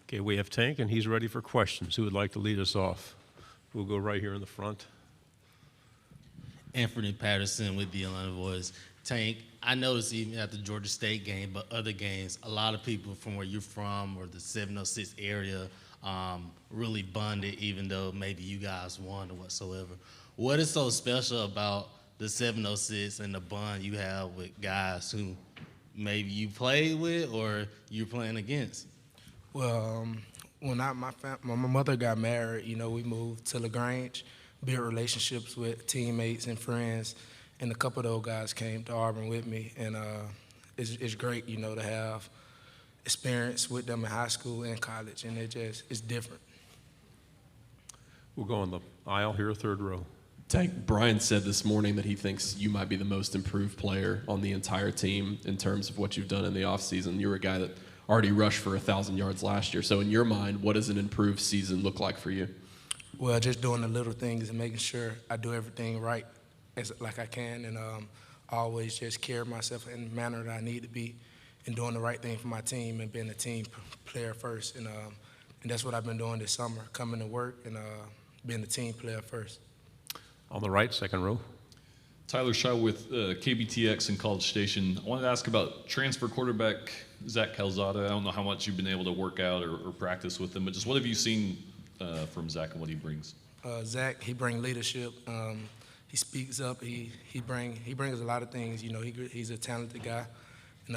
Okay, we have Tank, and he's ready for questions. Who would like to lead us off? We'll go right here in the front. Anthony Patterson with the Atlanta Voice. Tank, I noticed even at the Georgia State game, but other games, a lot of people from where you're from or the 706 area really bonded, even though maybe you guys won or whatsoever. What is so special about the 706 and the bond you have with guys who maybe you played with or you're playing against? Well, when my mother got married, we moved to LaGrange, built relationships with teammates and friends, and a couple of those guys came to Auburn with me, and it's great, to have experience with them in high school and college, and it's different. We'll go on the aisle here, third row. Tank, Brian said this morning that he thinks you might be the most improved player on the entire team in terms of what you've done in the offseason. You were a guy that already rushed for 1,000 yards last year. So in your mind, what does an improved season look like for you? Well, just doing the little things and making sure I do everything right like I can, and always just carry myself in the manner that I need to be and doing the right thing for my team and being a team player first. And that's what I've been doing this summer, coming to work and being a team player first. On the right, second row. Tyler Shaw with KBTX in College Station. I wanted to ask about transfer quarterback Zach Calzada. I don't know how much you've been able to work out or practice with him, but just what have you seen from Zach and what he brings? Zach, he brings leadership. He speaks up. He brings a lot of things. He's a talented guy, and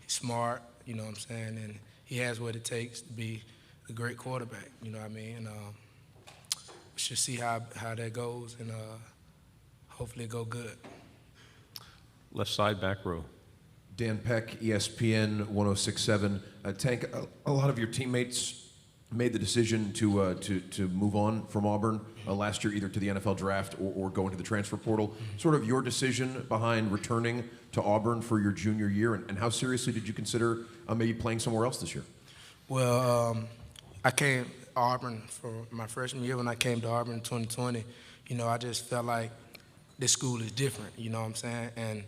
he's smart. You know what I'm saying, and he has what it takes to be a great quarterback. You know what I mean? And we should see how that goes, and hopefully it go good. Left side, back row. Dan Peck, ESPN 1067. Tank, a lot of your teammates made the decision to move on from Auburn last year, either to the NFL draft or go into the transfer portal. Sort of your decision behind returning to Auburn for your junior year, and how seriously did you consider maybe playing somewhere else this year? Well, I came to Auburn for my freshman year. When I came to Auburn in 2020, I just felt like this school is different, you know what I'm saying? And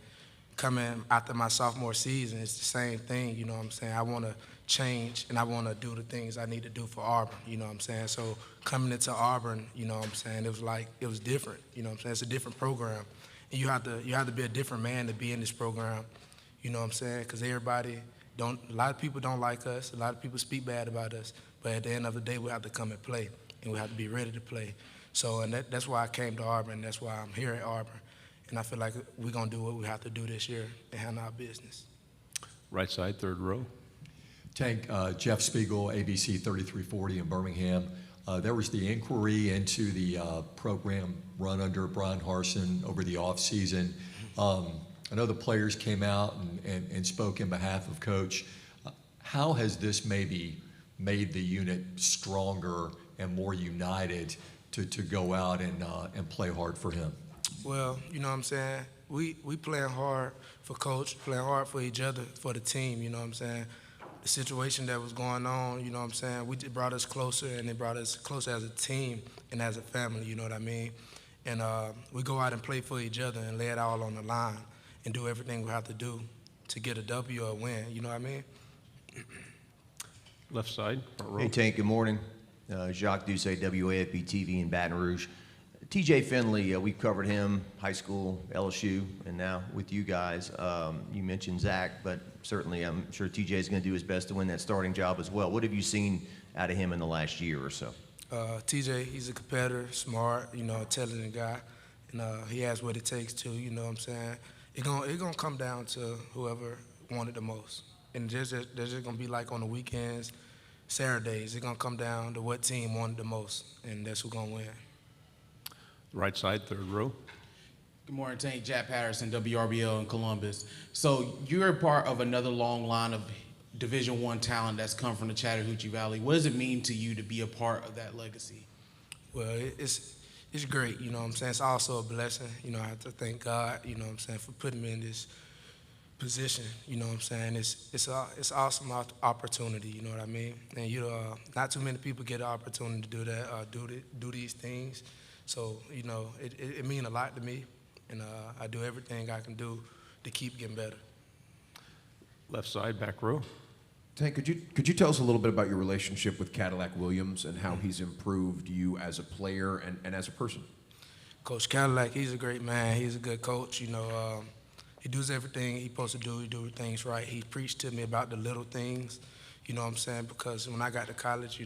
coming after my sophomore season, it's the same thing, you know what I'm saying? I want to change, and I want to do the things I need to do for Auburn, you know what I'm saying? So coming into Auburn, you know what I'm saying, it was different, you know what I'm saying? It's a different program. And you have to be a different man to be in this program, you know what I'm saying? Because a lot of people don't like us, a lot of people speak bad about us, but at the end of the day, we have to come and play, and we have to be ready to play. So, and that's why I came to Auburn, that's why I'm here at Auburn. And I feel like we're going to do what we have to do this year and handle our business. Right side, third row. Tank, Jeff Spigel, ABC 3340 in Birmingham. There was the inquiry into the program run under Brian Harsin over the offseason. I know the players came out and spoke in behalf of Coach. How has this maybe made the unit stronger and more united to go out and play hard for him? Well, you know what I'm saying? We playing hard for Coach, playing hard for each other, for the team, you know what I'm saying? The situation that was going on, you know what I'm saying? It brought us closer, and it brought us closer as a team and as a family, you know what I mean? And we go out and play for each other and lay it all on the line and do everything we have to do to get a W or a win, you know what I mean? Left side, front row. Hey, Tank, good morning. Jacques Doucet, WAFB TV in Baton Rouge. TJ Finley, we've covered him, high school, LSU, and now with you guys. You mentioned Zach, but certainly I'm sure TJ is going to do his best to win that starting job as well. What have you seen out of him in the last year or so? TJ, he's a competitor, smart, intelligent guy, and he has what it takes to, you know what I'm saying? It's gonna come down to whoever wanted the most. And there's just going to be like on the weekends, Saturdays, it's going to come down to what team wanted the most, and that's who's going to win. Right side, third row. Good morning, Tank. Jack Patterson, WRBL in Columbus. So you're a part of another long line of Division I talent that's come from the Chattahoochee Valley. What does it mean to you to be a part of that legacy? Well, it's great, you know what I'm saying? It's also a blessing. I have to thank God, you know what I'm saying, for putting me in this position, you know what I'm saying? It's awesome opportunity, you know what I mean? And not too many people get the opportunity to do that, do these things. So, it means a lot to me, and I do everything I can do to keep getting better. Left side, back row. Tank, could you tell us a little bit about your relationship with Cadillac Williams and how he's improved you as a player and as a person? Coach Cadillac, he's a great man. He's a good coach. He does everything he's supposed to do. He do things right. He preached to me about the little things, you know what I'm saying? Because when I got to college,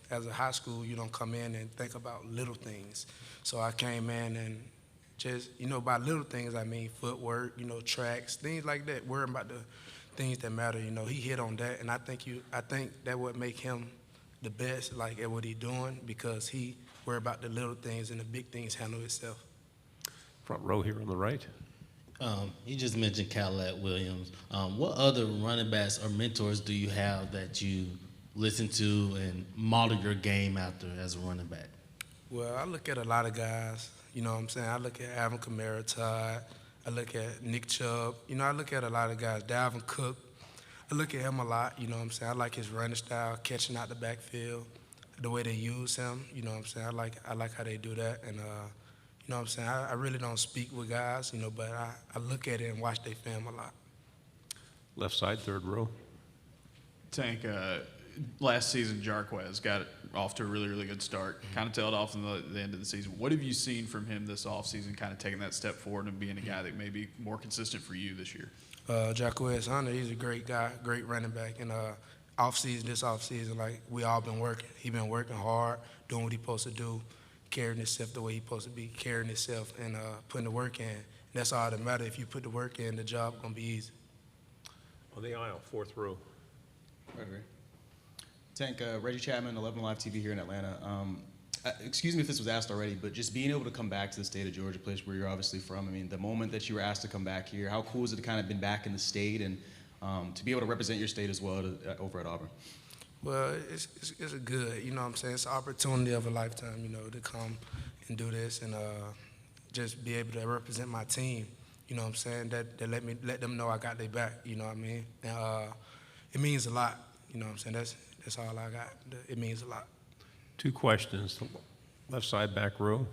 as a high school, you don't come in and think about little things. So I came in and just, by little things, I mean footwork, tracks, things like that, worrying about the things that matter. He hit on that, and I think that would make him the best, like, at what he's doing, because he worry about the little things and the big things handle itself. Front row here on the right. You just mentioned Cadillac Williams. What other running backs or mentors do you have that you listen to and model your game after as a running back? Well, I look at a lot of guys, you know what I'm saying? I look at Alvin Kamara, Todd. I look at Nick Chubb. I look at a lot of guys. Dalvin Cook. I look at him a lot, you know what I'm saying? I like his running style, catching out the backfield, the way they use him, you know what I'm saying? I like how they do that. And, you know what I'm saying? I really don't speak with guys, but I look at it and watch their film a lot. Left side, third row. Tank, last season, Jarquez got off to a really, really good start. Kind of tailed off in the end of the season. What have you seen from him this offseason, kind of taking that step forward and being a guy that may be more consistent for you this year? Jarquez Hunter, he's a great guy, great running back. And this offseason, like, we all been working. He been working hard, doing what he supposed to do, carrying himself the way he supposed to be, carrying himself and putting the work in. And that's all that matters. If you put the work in, the job gonna be easy. On the aisle, fourth row. Right. Tank, Reggie Chapman, 11 Live TV here in Atlanta. Excuse me if this was asked already, but just being able to come back to the state of Georgia, place where you're obviously from, I mean, the moment that you were asked to come back here, how cool is it to kind of been back in the state and to be able to represent your state as well over at Auburn? Well, it's good, you know what I'm saying? It's an opportunity of a lifetime, to come and do this and just be able to represent my team, you know what I'm saying? That let them know I got their back, you know what I mean? And it means a lot, you know what I'm saying? That's all I got. It means a lot. Two questions. Left side, back row.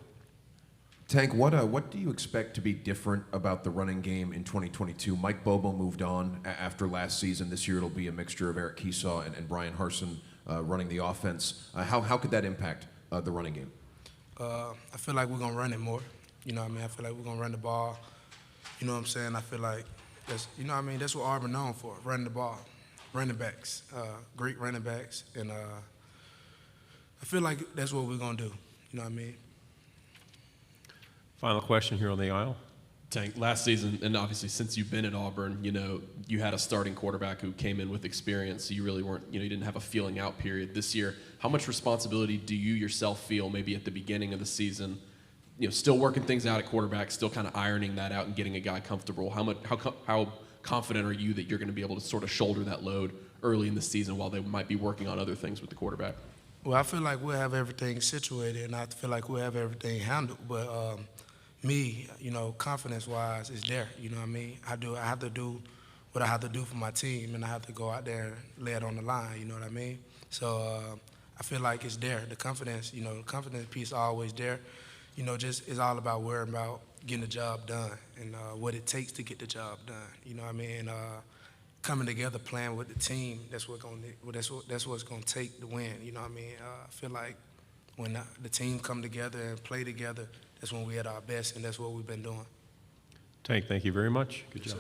Tank, what do you expect to be different about the running game in 2022? Mike Bobo moved on after last season. This year it'll be a mixture of Eric Keesaw and Brian Harsin running the offense. How could that impact the running game? I feel like we're going to run it more. You know what I mean? I feel like we're going to run the ball. You know what I'm saying? I feel like that's what Auburn known for, running the ball. Running backs, great running backs. And I feel like that's what we're going to do. You know what I mean? Final question here on the aisle. Tank, last season, and obviously since you've been at Auburn, you had a starting quarterback who came in with experience, so you really weren't, you didn't have a feeling out period. This year, how much responsibility do you yourself feel maybe at the beginning of the season, still working things out at quarterback, still kind of ironing that out and getting a guy comfortable? How confident are you that you're going to be able to sort of shoulder that load early in the season while they might be working on other things with the quarterback? Well, I feel like we'll have everything situated, and I feel like we'll have everything handled. But me, confidence-wise, is there. You know what I mean? I have to do what I have to do for my team, and I have to go out there and lay it on the line. You know what I mean? So I feel like it's there. The confidence, the confidence piece is always there. Just it's all about worrying about getting the job done and what it takes to get the job done. You know what I mean? Coming together, playing with the team. That's what's gonna take to win. You know what I mean? I feel like when the team come together and play together, that's when we at our best, and that's what we've been doing. Tank, thank you very much. Good job.